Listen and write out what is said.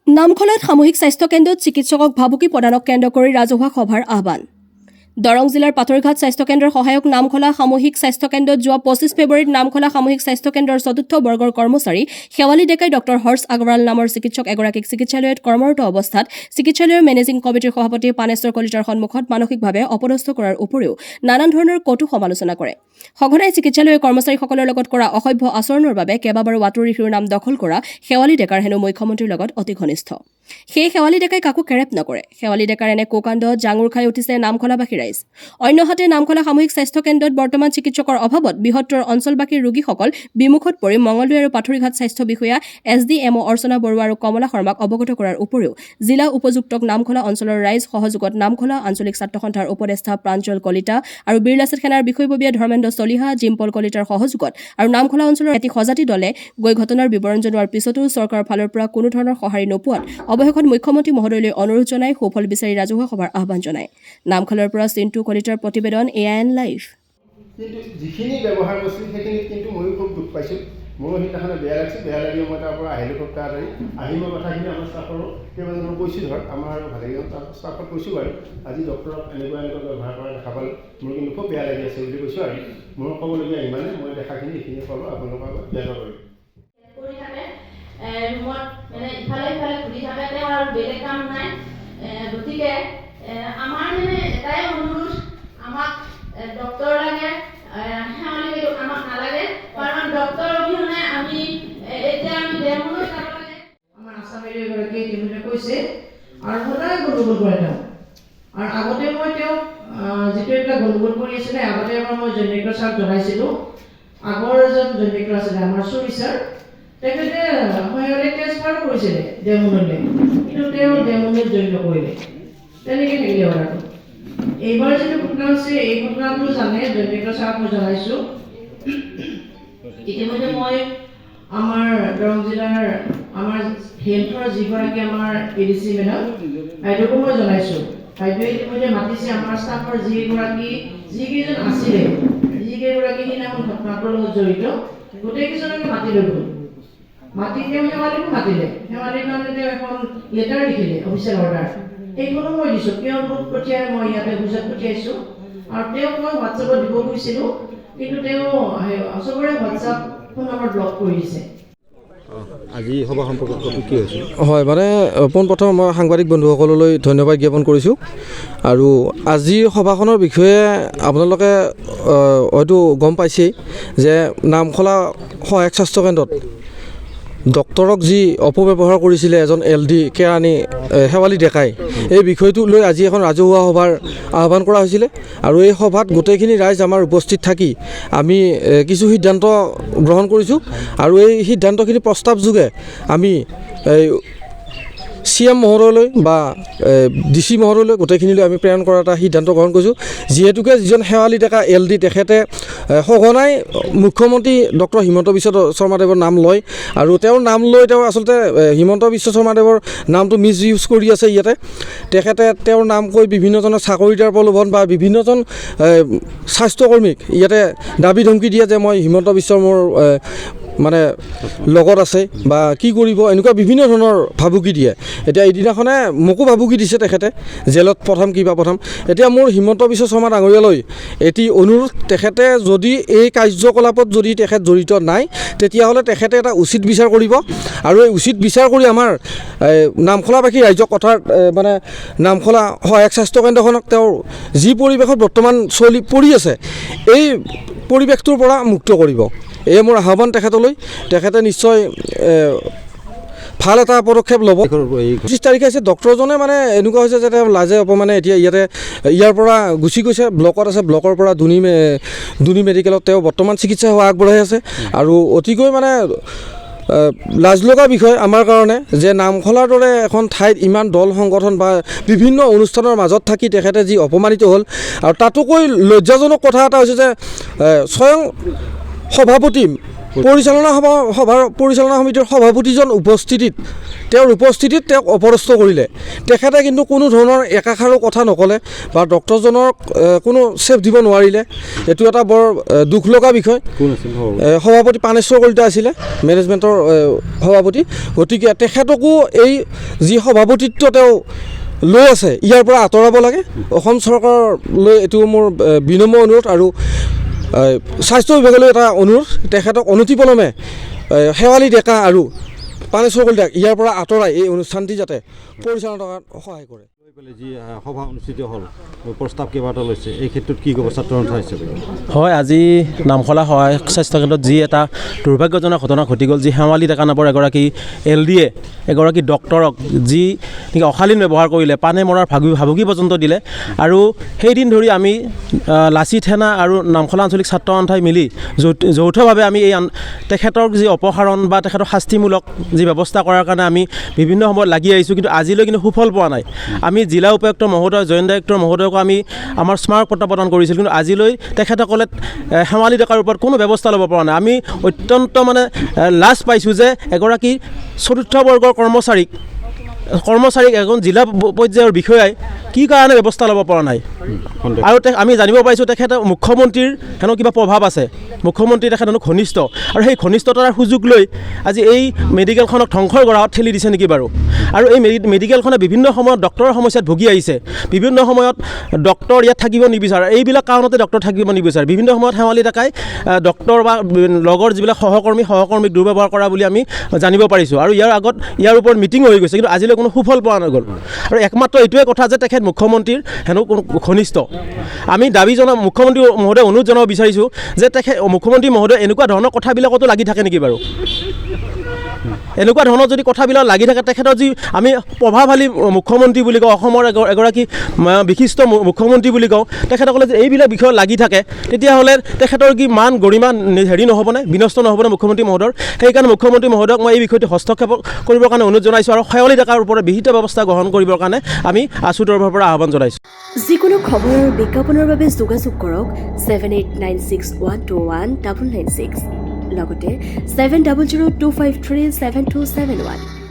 নামখলাত সামূহিক স্বাস্থ্য কেন্দ্ৰত চিকিৎসকক ভাবুকি প্ৰদানক কেন্দ্ৰ কৰি ৰাজহুৱা সভাৰ আহ্বান। দৰং জিলাৰ পাথৰঘাট স্বাস্থ্য কেন্দ্ৰৰ সহায়ক নামখলা সামূহিক স্বাস্থ্য কেন্দ্ৰত যোৱা 25 ফেব্ৰুৱাৰীত নামখলা সামূহিক স্বাস্থ্য কেন্দ্ৰৰ চতুৰ্থ বৰ্গৰ কৰ্মচাৰী শেৱালী ডেকাই ডক্টৰ হৰ্ষ আগৰৱাল নামৰ চিকিৎসক এগৰাকীক চিকিৎসালয়ত কৰ্মৰত অৱস্থাত চিকিৎসালয়ৰ মেনেজিং কমিটিৰ সভাপতি পানেশ্বৰ কলিতাৰ সন্মুখত মানসিকভাৱে অপদস্থ কৰাৰ উপৰিও নানান ধৰণৰ কটু সমালোচনা কৰে। সঘনাই চিকিৎসালয়ৰ কৰ্মচাৰীসকলৰ লগত কৰা অসভ্য আচৰণৰ বাবে কেইবাবাৰো বাতৰি শিৰোনাম দখল কৰা শেৱালী ডেকাৰ হেনো মুখ্যমন্ত্ৰীৰ লগত অতি ঘনিষ্ঠ। সেই শেৱালী ডেকাই কাকো কেৰেপ নকৰে। শেৱালী ডেকাৰ এনে কোকাণ্ডত জাঙুৰ খাই উঠিছে নামখলাবাসী ৰাইজ। অন্যহাতে নামখলা সামূহিক স্বাস্থ্য কেন্দ্ৰত বৰ্তমান চিকিৎসকৰ অভাৱত বৃহত্তৰ অঞ্চলবাসীৰ ৰোগীসকল বিমুখত পৰি মঙলদৈ আৰু পাথৰীঘাট স্বাস্থ্য বিষয়া SDMO অৰ্চনা বৰুৱা আৰু কমলা শৰ্মাক অৱগত কৰাৰ উপৰিও জিলা উপযুক্তক নামখলা অঞ্চলৰ ৰাইজ সহযোগত নামখলা আঞ্চলিক ছাত্ৰ সন্থাৰ উপদেষ্টা প্ৰাঞ্জল কলিতা আৰু বীৰলাচিত সেনাৰ বিষয়ববীয়া ধৰ্মেন্দ্ৰ চলিহা জিম্পল কলিতাৰ সহযোগত আৰু নামখলা অঞ্চলৰ এটি সজাতি দলে গৈ ঘটনাৰ বিৱৰণ জনোৱাৰ পিছতো চৰকাৰৰ ফালৰ পৰা কোনো ধৰণৰ সঁহাৰি নোপোৱাত অৱশেষত মুখ্যমন্ত্ৰী মহোদয়লৈ অনুৰোধ জনাই সুফল বিচাৰি ৰাজহুৱা সভাৰ আহ্বান জনায়। নামখলাৰ পৰা চিন্তু কলিতাৰ প্ৰতিবেদন AIN লাইভ। কিন্তু যিখিনি ব্যৱহাৰ কৰিছিল সেইখিনি কিন্তু ময়ো খুব দুখ পাইছোঁ। মোৰো সেইদিনাখনে বেয়া লাগিছিল। বেয়া লাগি মই তাৰ পৰা হেলিকপ্টাৰ আহি মই কথাখিনি আমাৰ ষ্টাফৰো কেইবাজনো কৈছোঁ, ধৰক আমাৰ ভালেকেইজন ষ্টাফক কৈছোঁ বাৰু, আজি ডক্টৰক এনেকুৱা ব্যৱহাৰ কৰা দেখা পালোঁ, মোৰ কিন্তু খুব বেয়া লাগি আছে বুলি কৈছোঁ। আৰু মোৰ ক'বলগীয়া ইমানে, মই দেখাখিনি এইখিনি ক'লোঁ, আপোনালোকৰ বেয়া নকৰিব। ৰুমত মানে ইফালে ইফালে ঘূৰি থাকে, তেওঁ আৰু বেলেগ কাম নাই। গতিকে আমাৰ মানে এটাই অনুৰোধ, আমাক ডক্টৰ লাগে, শেৱালী আমাক নালাগে, কাৰণ ডক্টৰ অবিহনে আমি এতিয়া আমি ডেমলৈ যাব লাগে। আমাৰ আছামেৰ এগৰাকী ইতিমধ্যে কৈছে আৰু সদায় গণ্ডগোল কৰে তেওঁ। আৰু আগতে মই তেওঁক যিটো এইবিলাক গণ্ডগোল কৰি আছিলে, আগতে এবাৰ মই জৈনিক ছাৰক জনাইছিলোঁ। আগৰ এজন জৈনিক আছিলে আমাৰ চুৰি ছাৰ, তেখেতে সহায়তে ট্ৰেন্সফাৰ কৰিছিলে ডেমনলৈ, কিন্তু তেওঁ ডেমনত জইন নকৰিলে, তেনেকৈ থাকিলে কথাটো। এইবাৰ যিটো ঘটনা হৈছে, এই ঘটনাটো জানে জৈনিক ছাৰক মই জনাইছোঁ। ইতিমধ্যে মই আমাৰ দৰং জিলাৰ আমাৰ হেল্থৰ যিগৰাকী আমাৰ ADC মেডাম বাইদেউকো মই জনাইছোঁ। বাইদেৱে ইতিমধ্যে মাতিছে আমাৰ ষ্টাফৰ যিকেইজন আছিলে, যিকেইগৰাকী সেইদিনাখন ঘটনাটোৰ লগত জড়িত, গোটেইকেইজনকে মাতি লৈ গ'ল। মাতি তেওঁ শেৱালীকো মাতিলে। শেৱালীৰ কাৰণে তেওঁ এখন লেটাৰ লিখিলে, অফিচিয়েল অৰ্ডাৰ। সেইখনো মই দিছোঁ, কিয় গ্ৰুপ পঠিয়াই মই ইয়াতে বুজাত পঠিয়াইছোঁ। আৰু তেওঁক মই হোৱাটছএপত দিব খুজিছিলোঁ, কিন্তু তেওঁ চবৰে হোৱাটছএপ ফোন নম্বৰ ব্লক কৰি দিছে। আজি সভা সম্পৰ্কত কি হৈছে? হয়, মানে পোনপ্ৰথমে মই সাংবাদিক বন্ধুসকললৈ ধন্যবাদ জ্ঞাপন কৰিছোঁ। আৰু আজিৰ সভাখনৰ বিষয়ে আপোনালোকে হয়তো গম পাইছেই যে নামখলা সহায়ক স্বাস্থ্য কেন্দ্ৰত ডক্টৰক যি অপব্যৱহাৰ কৰিছিলে এজন LD কেৰাণী শেৱালী ডেকাই, এই বিষয়টো লৈ আজি এখন ৰাজহুৱা সভাৰ আহ্বান কৰা হৈছিলে। আৰু এই সভাত গোটেইখিনি ৰাইজ আমাৰ উপস্থিত থাকি আমি কিছু সিদ্ধান্ত গ্ৰহণ কৰিছোঁ। আৰু এই সিদ্ধান্তখিনি প্ৰস্তাৱ যোগে আমি CM মহোদয়লৈ বা DC মহোদয়লৈ গোটেইখিনিলৈ আমি প্ৰেৰণ কৰাৰ এটা সিদ্ধান্ত গ্ৰহণ কৰিছোঁ। যিহেতুকে যিজন শেৱালী ডেকা LD, তেখেতে সঘনাই মুখ্যমন্ত্ৰী ডক্টৰ হিমন্ত বিশ্ব শৰ্মাদেৱৰ নাম লয়, আৰু তেওঁৰ নাম লৈ তেওঁ আচলতে হিমন্ত বিশ্ব শৰ্মাদেৱৰ নামটো মিছ ইউজ কৰি আছে ইয়াতে। তেখেতে তেওঁৰ নাম কৈ বিভিন্নজনৰ চাকৰি দিয়াৰ প্ৰলোভন বা বিভিন্নজন স্বাস্থ্যকৰ্মীক ইয়াতে দাবী ধমকি দিয়ে যে মই হিমন্ত বিশ্বৰ মোৰ মানে লগত আছে বা কি কৰিব, এনেকুৱা বিভিন্ন ধৰণৰ ভাবুকি দিয়ে। এতিয়া এইদিনাখনে মোকো ভাবুকি দিছে তেখেতে, জেলত পঠাম কিবা পঠাম। এতিয়া মোৰ হিমন্ত বিশ্ব শৰ্মা ডাঙৰীয়ালৈ এটি অনুৰোধ, তেখেতে যদি এই কাৰ্যকলাপত যদি তেখেত জড়িত নাই, তেতিয়াহ'লে তেখেতে এটা উচিত বিচাৰ কৰিব। আৰু এই উচিত বিচাৰ কৰি আমাৰ নামখলাবাসী ৰাইজক কথাৰ মানে নামখলা সহায়ক স্বাস্থ্য কেন্দ্ৰখনক তেওঁৰ যি পৰিৱেশত বৰ্তমান পৰি আছে, এই পৰিৱেশটোৰ পৰা মুক্ত কৰিব। এয়ে মোৰ আহ্বান তেখেতলৈ। তেখেতে নিশ্চয় ভাল এটা পদক্ষেপ ল'ব। 25 তাৰিখে আছে। ডক্টৰজনে মানে এনেকুৱা হৈছে যে তেওঁ লাজে অপমানে এতিয়া ইয়াৰ পৰা গুচি গৈছে, ব্লকত আছে। ব্লকৰ পৰা দুনি মেডিকেলত তেওঁ বৰ্তমান চিকিৎসা সেৱা আগবঢ়াই আছে। আৰু অতিকৈ মানে লাজ লগা বিষয় আমাৰ কাৰণে যে নামখলাৰ দৰে এখন ঠাইত ইমান দল সংগঠন বা বিভিন্ন অনুষ্ঠানৰ মাজত থাকি তেখেতে যি অপমানিত হ'ল। আৰু তাতোকৈ লজ্জাজনক কথা এটা হৈছে যে স্বয়ং সভাপতি, সভাৰ পৰিচালনা সমিতিৰ সভাপতিজন উপস্থিতিত তেওঁৰ উপস্থিতিত তেওঁক অপদস্থ কৰিলে। তেখেতে কিন্তু কোনো ধৰণৰ একাষাৰো কথা নক'লে বা ডক্টৰজনক কোনো চেফ দিব নোৱাৰিলে। এইটো এটা বৰ দুখ লগা বিষয়। কোন আছিল সভাপতি পানেশ্বৰ কলিতা আছিলে, মেনেজমেণ্টৰ সভাপতি। গতিকে তেখেতকো এই যি সভাপতিত্ব তেওঁ লৈ আছে ইয়াৰ পৰা আঁতৰাব লাগে। অসম চৰকাৰলৈ এইটো মোৰ বিনম্ৰ অনুৰোধ আৰু স্বাস্থ্য বিভাগলৈ এটা অনুৰোধ, তেখেতক অনতিপলমে শেৱালি ডেকা আৰু পানেশ্বৰ কলিতাক ইয়াৰ পৰা আঁতৰাই এই অনুষ্ঠানটি যাতে পৰিচালনা কৰাত সহায় কৰে। যি সভা অনুষ্ঠিত হ'ল, প্ৰস্তাৱ কেইবাটাও লৈছে, এই ক্ষেত্ৰত কি ক'ব ছাত্ৰ সন্থা হিচাপে? হয়, আজি নামখলা সহায়ক স্বাস্থ্যকেন্দ্ৰত যি এটা দুৰ্ভাগ্যজনক ঘটনা ঘটি গ'ল, যি শেৱালি ডেকা নামৰ এগৰাকী LDয়ে এগৰাকী ডক্টৰক যি নেকি অশালীন ব্যৱহাৰ কৰিলে, পানে মৰাৰ ভাবুকি পৰ্যন্ত দিলে। আৰু সেইদিন ধৰি আমি লাচিত সেনা আৰু নামখলা আঞ্চলিক ছাত্ৰ সন্থাই মিলি যৌথভাৱে আমি এই তেখেতৰ যি অপসাৰণ বা তেখেতৰ শাস্তিমূলক যি ব্যৱস্থা কৰাৰ কাৰণে আমি বিভিন্ন সময়ত লাগি আহিছোঁ, কিন্তু আজিলৈ কিন্তু সুফল পোৱা নাই। আমি জিলা উপায়ুক্ত মহোদয়, জইণ্ট ডাইৰেক্টৰ মহোদয়কো আমি আমাৰ স্মাৰক পত্ৰ প্ৰদান কৰিছিলোঁ, কিন্তু আজিলৈ তেখেতসকলে শেৱালি ডেকাৰ ওপৰত কোনো ব্যৱস্থা ল'ব পৰা নাই। আমি অত্যন্ত লাজ পাইছোঁ যে এগৰাকী চতুৰ্থ বৰ্গৰ কৰ্মচাৰীক এজন জিলা পৰ্যায়ৰ বিষয়াই কি কাৰণে ব্যৱস্থা ল'ব পৰা নাই। আৰু আমি জানিব পাৰিছোঁ তেখেতে মুখ্যমন্ত্ৰীৰ হেনো কিবা প্ৰভাৱ আছে, মুখ্যমন্ত্ৰী তেখেত হেনো ঘনিষ্ঠ, আৰু সেই ঘনিষ্ঠতাৰ সুযোগ লৈ আজি এই মেডিকেলখনক ধ্বংসৰ গৰাহত ঠেলি দিছে নেকি বাৰু। আৰু এই মেডিকেলখনে বিভিন্ন সময়ত ডক্টৰৰ সমস্যাত ভুগি আহিছে, বিভিন্ন সময়ত ডক্টৰ ইয়াত থাকিব নিবিচাৰে, এইবিলাক কাৰণতে ডক্টৰ থাকিব নিবিচাৰে। বিভিন্ন সময়ত শেৱালি ডেকাই ডক্টৰ বা লগৰ যিবিলাক সহকৰ্মীক দুৰ্ব্যৱহাৰ কৰা বুলি আমি জানিব পাৰিছোঁ। আৰু ইয়াৰ ওপৰত মিটিং হৈ গৈছে, কিন্তু আজিলৈ কোনো সুফল পোৱা নগ'ল। আৰু একমাত্ৰ এইটোৱে কথা যে তেখেত মুখ্যমন্ত্ৰীৰ হেনো কোনো ঘনিষ্ঠ। আমি মুখ্যমন্ত্ৰী মহোদয় অনুৰোধ জনাব বিচাৰিছোঁ যে মুখ্যমন্ত্ৰী মহোদয় এনেকুৱা ধৰণৰ কথাবিলাকতো লাগি থাকে নেকি বাৰু। এনেকুৱা ধৰণৰ যদি কথাবিলাক লাগি থাকে, তেখেতৰ যি আমি প্ৰভাৱশালী মুখ্যমন্ত্ৰী বুলি কওঁ, অসমৰ এগৰাকী বিশিষ্ট মুখ্যমন্ত্ৰী বুলি কওঁ, তেখেতসকলে যে এইবিলাক বিষয়ত লাগি থাকে, তেতিয়াহ'লে তেখেতৰ কি মান গৰিমা নহ'বনে, বিনষ্ট নহ'বনে মুখ্যমন্ত্ৰী মহোদয়ৰ। সেইকাৰণে মুখ্যমন্ত্ৰী মহোদয়ক মই এই বিষয়টো হস্তক্ষেপ কৰিবৰ কাৰণে অনুৰোধ জনাইছোঁ, আৰু শেৱালি ডেকাৰ ওপৰত বিহিত ব্যৱস্থা গ্ৰহণ কৰিবৰ কাৰণে আমি আছু তৰফৰ পৰা আহ্বান জনাইছোঁ। যিকোনো খবৰ আৰু বিজ্ঞাপনৰ বাবে যোগাযোগ কৰক 7896121996, লগতে 7002537271।